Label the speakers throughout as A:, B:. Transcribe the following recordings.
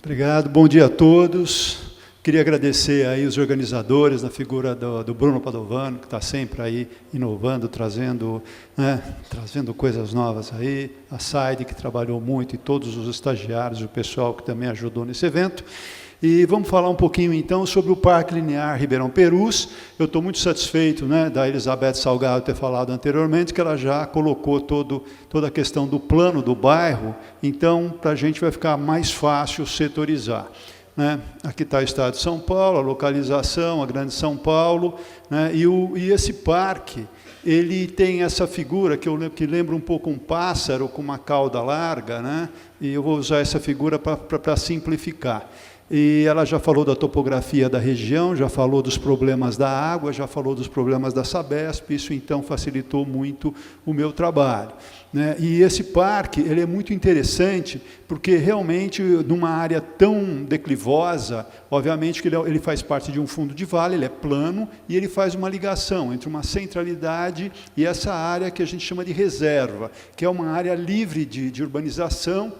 A: Obrigado, bom dia a todos. Queria agradecer aí os organizadores, na figura do Bruno Padovano, que está sempre aí inovando, trazendo coisas novas aí, a Saide, que trabalhou muito, e todos os estagiários, o pessoal que também ajudou nesse evento. E vamos falar um pouquinho, então, sobre o Parque Linear Ribeirão Perus. Eu estou muito satisfeito, da Elizabeth Salgado ter falado anteriormente, que ela já colocou toda a questão do plano do bairro, então, para a gente vai ficar mais fácil setorizar. Aqui está o estado de São Paulo, a localização, a Grande São Paulo, e esse parque, ele tem essa figura que lembra um pouco um pássaro com uma cauda larga, e eu vou usar essa figura para simplificar. E ela já falou da topografia da região, já falou dos problemas da água, já falou dos problemas da Sabesp, isso então facilitou muito o meu trabalho. E esse parque, ele é muito interessante, porque realmente, numa área tão declivosa, obviamente que ele faz parte de um fundo de vale, ele é plano, e ele faz uma ligação entre uma centralidade e essa área que a gente chama de reserva, que é uma área livre de urbanização,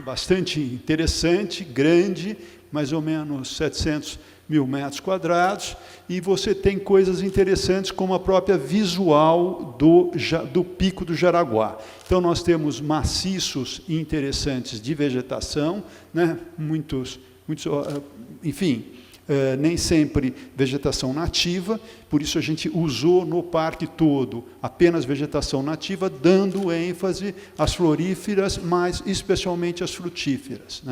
A: bastante interessante, grande, mais ou menos 700 mil metros quadrados, e você tem coisas interessantes como a própria visual do Pico do Jaraguá. Então, nós temos maciços interessantes de vegetação, enfim, nem sempre vegetação nativa, por isso a gente usou no parque todo apenas vegetação nativa, dando ênfase às floríferas, mas especialmente às frutíferas.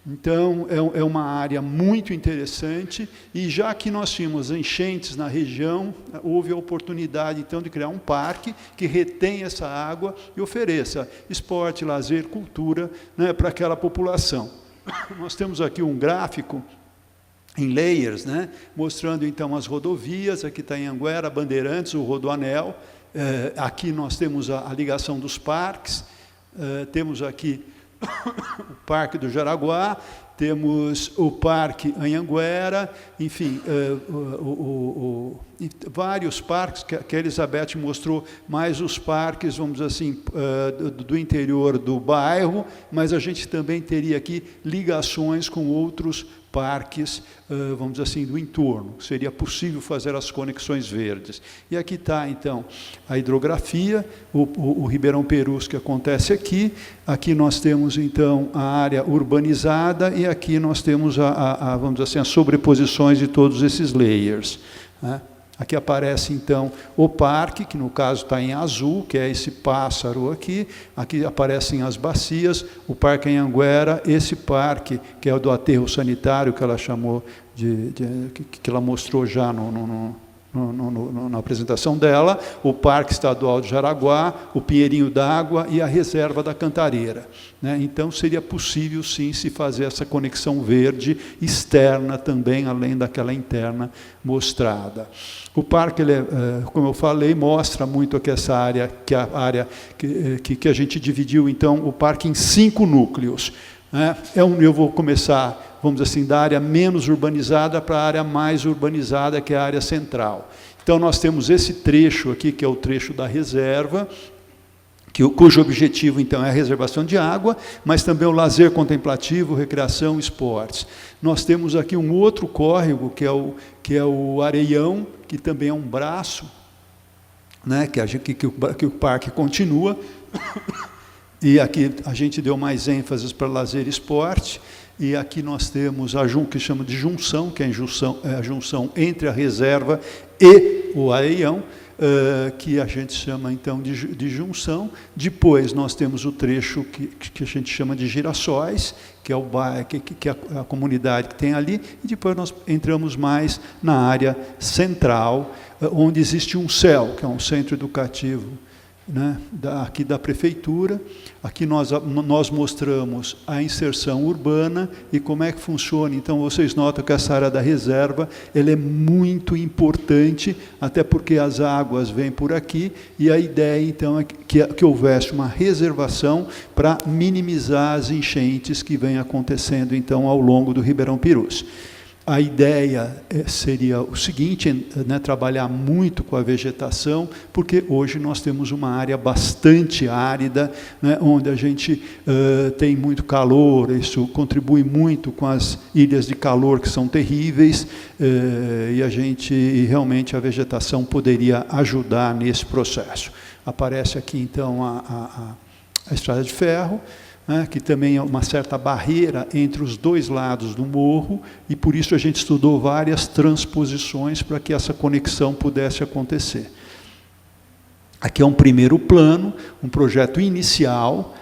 A: Então, é uma área muito interessante, e já que nós tínhamos enchentes na região, houve a oportunidade, então, de criar um parque que retém essa água e ofereça esporte, lazer, cultura, para aquela população. Nós temos aqui um gráfico em layers, mostrando então as rodovias. Aqui está Anhanguera, Bandeirantes, o Rodoanel. Aqui nós temos a ligação dos parques, temos aqui o Parque do Jaraguá, temos o Parque Anhanguera, enfim, vários parques que a Elizabeth mostrou, mais os parques, vamos dizer assim, do interior do bairro, mas a gente também teria aqui ligações com outros parques, vamos dizer assim, do entorno. Seria possível fazer as conexões verdes. E aqui está, então, a hidrografia, o Ribeirão Perus, que acontece aqui. Aqui nós temos, então, a área urbanizada, e aqui nós temos, vamos dizer assim, as sobreposições de todos esses layers. Aqui aparece, então, o parque, que no caso está em azul, que é esse pássaro aqui. Aqui aparecem as bacias, o Parque Anhanguera, esse parque, que é o do aterro sanitário, que ela chamou que ela mostrou já na apresentação dela, o Parque Estadual de Jaraguá, o Pinheirinho d'Água e a Reserva da Cantareira. Então, seria possível, sim, se fazer essa conexão verde externa também, além daquela interna mostrada. O parque, como eu falei, mostra muito aqui essa área, que é a área que a gente dividiu, então, o parque em 5 núcleos. Eu vou começar, vamos dizer assim, da área menos urbanizada para a área mais urbanizada, que é a área central. Então, nós temos esse trecho aqui, que é o trecho da reserva, cujo objetivo, então, é a reservação de água, mas também o lazer contemplativo, recreação, esportes. Nós temos aqui um outro córrego, que é o Areião, que também é um braço, que o parque continua. E aqui a gente deu mais ênfase para lazer e esporte. E aqui nós temos o que chama de junção, que é a junção entre a reserva e o Areião, que a gente chama, então, de junção. Depois nós temos o trecho que a gente chama de Girassóis, que é o bairro, que é a comunidade que tem ali, e depois nós entramos mais na área central, onde existe um CEL, que é um centro educativo, aqui da prefeitura. Aqui nós mostramos a inserção urbana e como é que funciona. Então, vocês notam que essa área da reserva, ela é muito importante, até porque as águas vêm por aqui, e a ideia, então, é que houvesse uma reservação para minimizar as enchentes que vêm acontecendo, então, ao longo do Ribeirão Perus. a ideia seria o seguinte, né, trabalhar muito com a vegetação, porque hoje nós temos uma área bastante árida, né, onde a gente tem muito calor, isso contribui muito com as ilhas de calor que são terríveis, e realmente a vegetação poderia ajudar nesse processo. Aparece aqui então a estrada de ferro, né, que também é uma certa barreira entre os dois lados do morro, e por isso a gente estudou várias transposições para que essa conexão pudesse acontecer. Aqui é um primeiro plano, um projeto inicial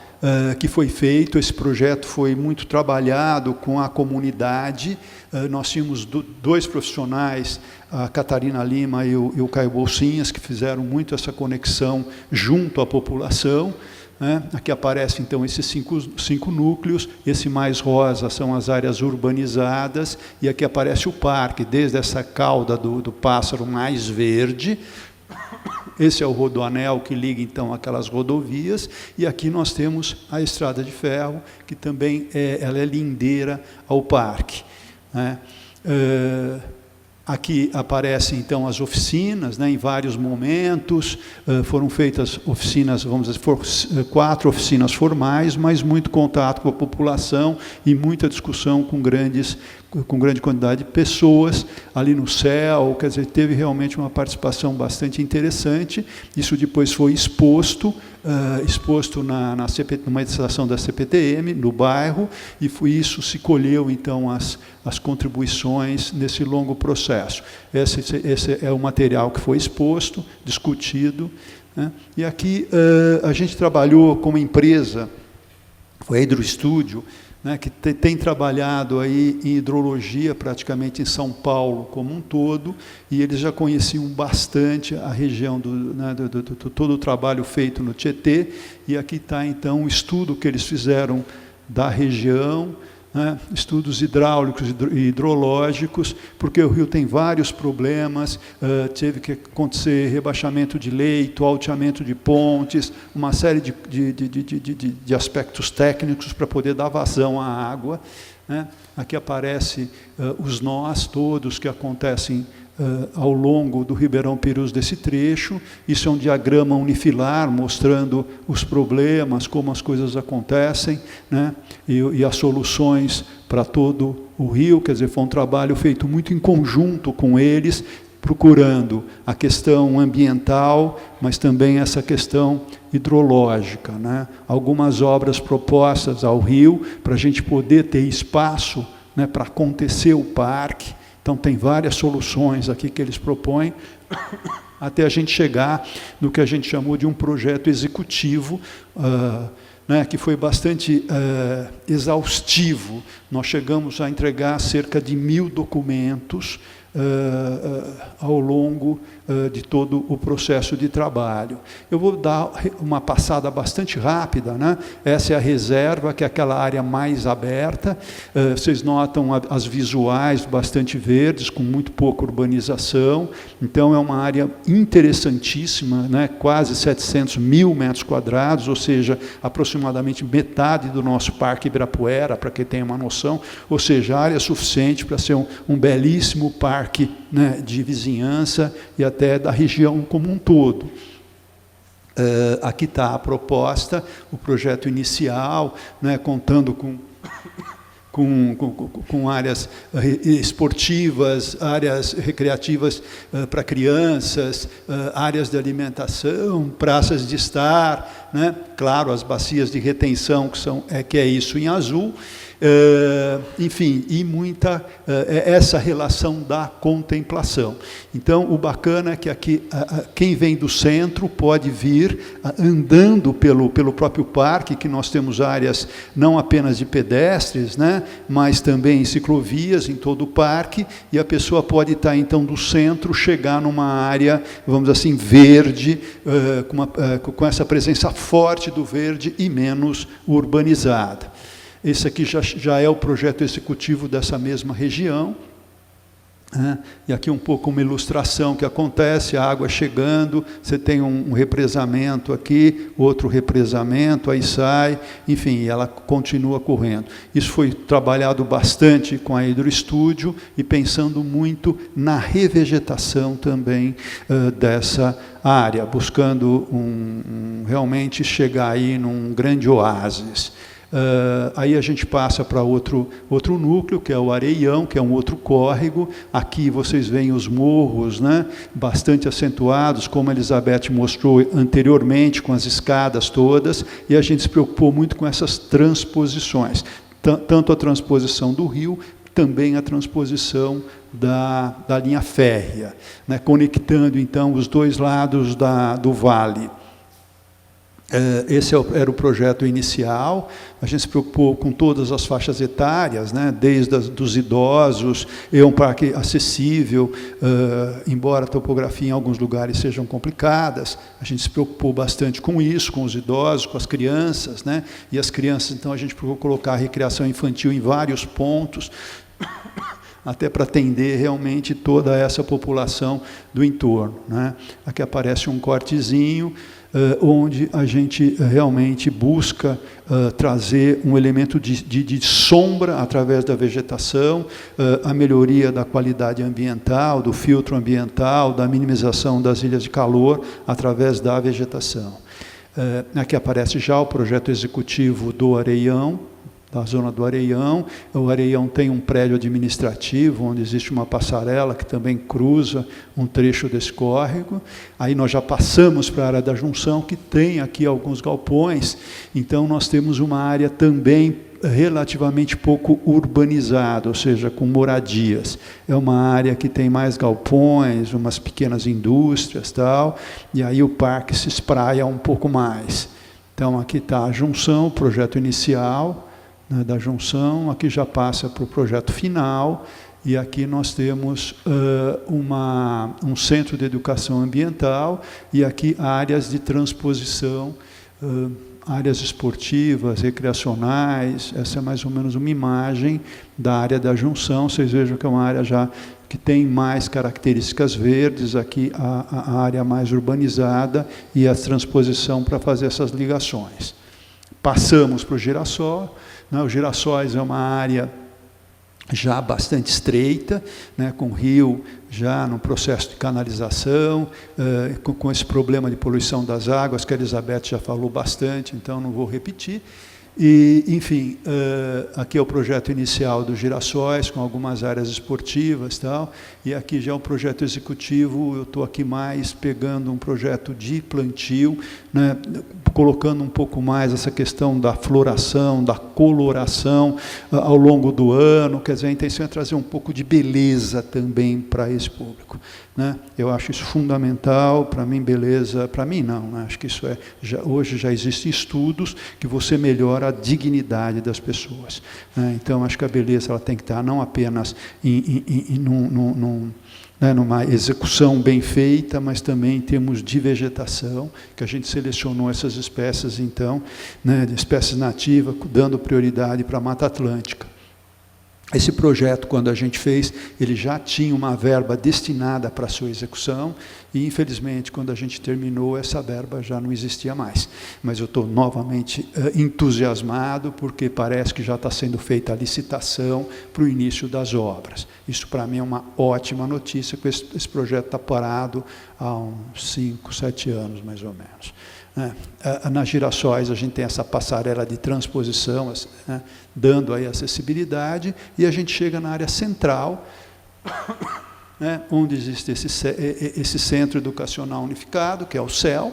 A: que foi feito. Esse projeto foi muito trabalhado com a comunidade. Nós tínhamos dois profissionais, a Catarina Lima e o Caio Bolsinhas, que fizeram muito essa conexão junto à população. Aqui aparecem, então, esses cinco núcleos. Esse mais rosa são as áreas urbanizadas, e aqui aparece o parque, desde essa cauda do pássaro mais verde. Esse é o rodoanel que liga, então, aquelas rodovias, e aqui nós temos a estrada de ferro, que também ela é lindeira ao parque, né? Aqui aparecem, então, as oficinas, né, em vários momentos. Foram feitas oficinas, vamos dizer, 4 oficinas formais, mas muito contato com a população e muita discussão com grande quantidade de pessoas ali no céu. Quer dizer, teve realmente uma participação bastante interessante. Isso depois foi exposto numa estação da CPTM, no bairro, e isso se colheu, então, as contribuições nesse longo processo. Esse é o material que foi exposto, discutido, né? E aqui a gente trabalhou com uma empresa, foi a Hidroestúdio, né, que tem trabalhado aí em hidrologia praticamente em São Paulo como um todo, e eles já conheciam bastante a região todo o trabalho feito no Tietê, e aqui está, então, o estudo que eles fizeram da região, né, estudos hidráulicos e hidrológicos, porque o rio tem vários problemas, teve que acontecer rebaixamento de leito, alteamento de pontes, uma série de aspectos técnicos para poder dar vazão à água, né? Aqui aparece os nós todos que acontecem ao longo do Ribeirão Perus desse trecho. Isso é um diagrama unifilar mostrando os problemas, como as coisas acontecem, né? E as soluções para todo o rio. Quer dizer, foi um trabalho feito muito em conjunto com eles, procurando a questão ambiental, mas também essa questão hidrológica, né? Algumas obras propostas ao rio para a gente poder ter espaço, né, para acontecer o parque. Então, tem várias soluções aqui que eles propõem, até a gente chegar no que a gente chamou de um projeto executivo, né, que foi bastante exaustivo. Nós chegamos a entregar cerca de 1000 documentos ao longo de todo o processo de trabalho. Eu vou dar uma passada bastante rápida, né? Essa é a reserva, que é aquela área mais aberta. Vocês notam as visuais bastante verdes, com muito pouca urbanização. Então, é uma área interessantíssima, né? Quase 700 mil metros quadrados, ou seja, aproximadamente metade do nosso Parque Ibirapuera, para quem tem uma noção, ou seja, área suficiente para ser um belíssimo parque, né, de vizinhança e até da região como um todo. Aqui está a proposta, o projeto inicial, né, contando com áreas esportivas, áreas recreativas para crianças, áreas de alimentação, praças de estar, né? Claro, as bacias de retenção, que é isso em azul. Enfim, e muita essa relação da contemplação. Então, o bacana é que aqui quem vem do centro pode vir andando pelo próprio parque, que nós temos áreas não apenas de pedestres, né, mas também ciclovias em todo o parque, e a pessoa pode estar, então, do centro, chegar numa área, vamos dizer assim, verde, com essa presença forte do verde e menos urbanizada. Esse aqui já é o projeto executivo dessa mesma região. E aqui um pouco uma ilustração que acontece, a água chegando, você tem um represamento aqui, outro represamento, aí sai, enfim, ela continua correndo. Isso foi trabalhado bastante com a Hidroestúdio e pensando muito na revegetação também dessa área, buscando realmente chegar aí num grande oásis. Aí a gente passa para outro núcleo, que é o Areião, que é um outro córrego. Aqui vocês veem os morros, né, bastante acentuados, como a Elizabeth mostrou anteriormente, com as escadas todas, e a gente se preocupou muito com essas transposições, tanto a transposição do rio, também a transposição da linha férrea, né, conectando então os dois lados do vale. Esse era o projeto inicial. A gente se preocupou com todas as faixas etárias, né, desde dos idosos. É um parque acessível, embora a topografia em alguns lugares sejam complicadas. A gente se preocupou bastante com isso, com os idosos, com as crianças, né, e as crianças, então, a gente procurou colocar a recreação infantil em vários pontos, até para atender realmente toda essa população do entorno, né. Aqui aparece um cortezinho, onde a gente realmente busca trazer um elemento de sombra através da vegetação, a melhoria da qualidade ambiental, do filtro ambiental, da minimização das ilhas de calor através da vegetação. Aqui aparece já o projeto executivo do Areião, da zona do Areião. O Areião tem um prédio administrativo, onde existe uma passarela que também cruza um trecho desse córrego. Aí nós já passamos para a área da junção, que tem aqui alguns galpões. Então nós temos uma área também relativamente pouco urbanizada, ou seja, com moradias. É uma área que tem mais galpões, umas pequenas indústrias, tal, e aí o parque se espraia um pouco mais. Então aqui está a junção, o projeto inicial, né, da junção. Aqui já passa para o projeto final, e aqui nós temos um centro de educação ambiental, e aqui áreas de transposição, áreas esportivas, recreacionais. Essa é mais ou menos uma imagem da área da junção. Vocês vejam que é uma área já que tem mais características verdes, aqui a área mais urbanizada e a transposição para fazer essas ligações. Passamos para o Girassol. Os Girassóis é uma área já bastante estreita, né, com o rio já no processo de canalização, com esse problema de poluição das águas, que a Elizabeth já falou bastante, então não vou repetir. E, enfim, aqui é o projeto inicial dos Girassóis, com algumas áreas esportivas, tal, e aqui já é o projeto executivo. Eu estou aqui mais pegando um projeto de plantio, né, colocando um pouco mais essa questão da floração, da coloração ao longo do ano. Quer dizer, a intenção é trazer um pouco de beleza também para esse público, né? Eu acho isso fundamental. Para mim, beleza, para mim não, né? Acho que isso hoje já existem estudos que você melhora a dignidade das pessoas, né? Então, acho que a beleza ela tem que estar não apenas numa execução bem feita, mas também em termos de vegetação, que a gente selecionou essas espécies, então, né, de espécies nativas, dando prioridade para a Mata Atlântica. Esse projeto, quando a gente fez, ele já tinha uma verba destinada para a sua execução, e, infelizmente, quando a gente terminou, essa verba já não existia mais. Mas eu estou novamente entusiasmado, porque parece que já está sendo feita a licitação para o início das obras. Isso, para mim, é uma ótima notícia, que esse projeto está parado há uns 5, 7 anos, mais ou menos. Nas Girassóis a gente tem essa passarela de transposição, né, dando aí acessibilidade, e a gente chega na área central, né, onde existe esse centro educacional unificado, que é o CEL,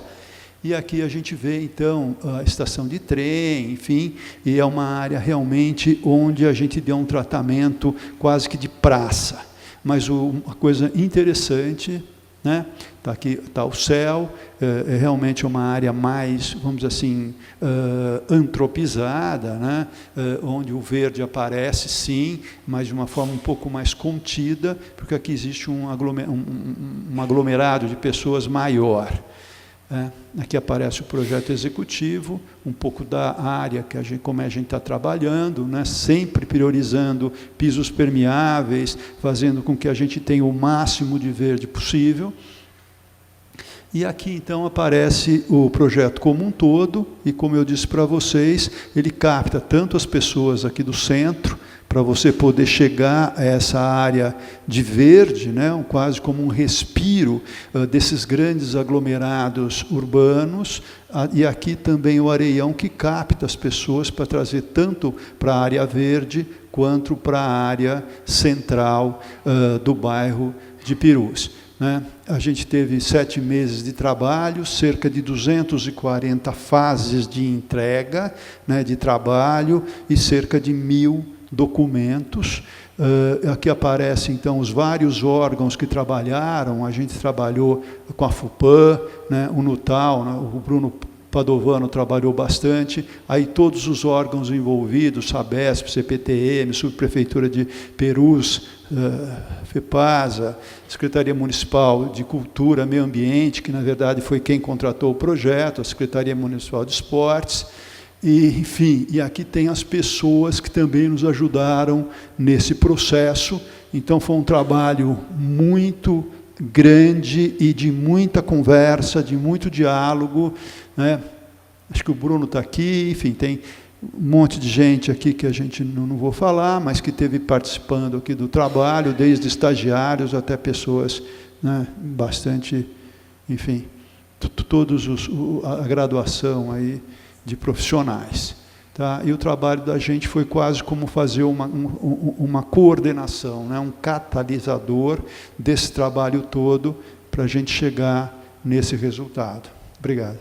A: e aqui a gente vê então a estação de trem, enfim, e é uma área realmente onde a gente deu um tratamento quase que de praça. Mas uma coisa interessante, né? Aqui está o céu, é realmente uma área mais, vamos dizer assim, antropizada, né? Onde o verde aparece, sim, mas de uma forma um pouco mais contida, porque aqui existe um aglomerado de pessoas maior. Aqui aparece o projeto executivo, um pouco da área, como a gente está trabalhando, né? Sempre priorizando pisos permeáveis, fazendo com que a gente tenha o máximo de verde possível. E aqui, então, aparece o projeto como um todo, e como eu disse para vocês, ele capta tanto as pessoas aqui do centro, para você poder chegar a essa área de verde, né, quase como um respiro desses grandes aglomerados urbanos, e aqui também o Areião, que capta as pessoas para trazer tanto para a área verde, quanto para a área central do bairro de Pirus. Né? A gente teve 7 meses de trabalho, cerca de 240 fases de entrega, né, de trabalho, e cerca de 1.000 documentos. Aqui aparecem, então, os vários órgãos que trabalharam. A gente trabalhou com a FUPAM, né, o NUTAL, né, o Bruno Padovano trabalhou bastante, aí todos os órgãos envolvidos, SABESP, CPTM, Subprefeitura de Perus, FEPASA, Secretaria Municipal de Cultura, Meio Ambiente, que na verdade foi quem contratou o projeto, a Secretaria Municipal de Esportes, e, enfim, e aqui tem as pessoas que também nos ajudaram nesse processo. Então foi um trabalho muito grande e de muita conversa, de muito diálogo, né? Acho que o Bruno está aqui, enfim, tem um monte de gente aqui que a gente não vou falar, mas que esteve participando aqui do trabalho, desde estagiários até pessoas, né, bastante, enfim, todos a graduação aí de profissionais. Tá? E o trabalho da gente foi quase como fazer uma coordenação, né? Um catalisador desse trabalho todo para a gente chegar nesse resultado. Obrigado.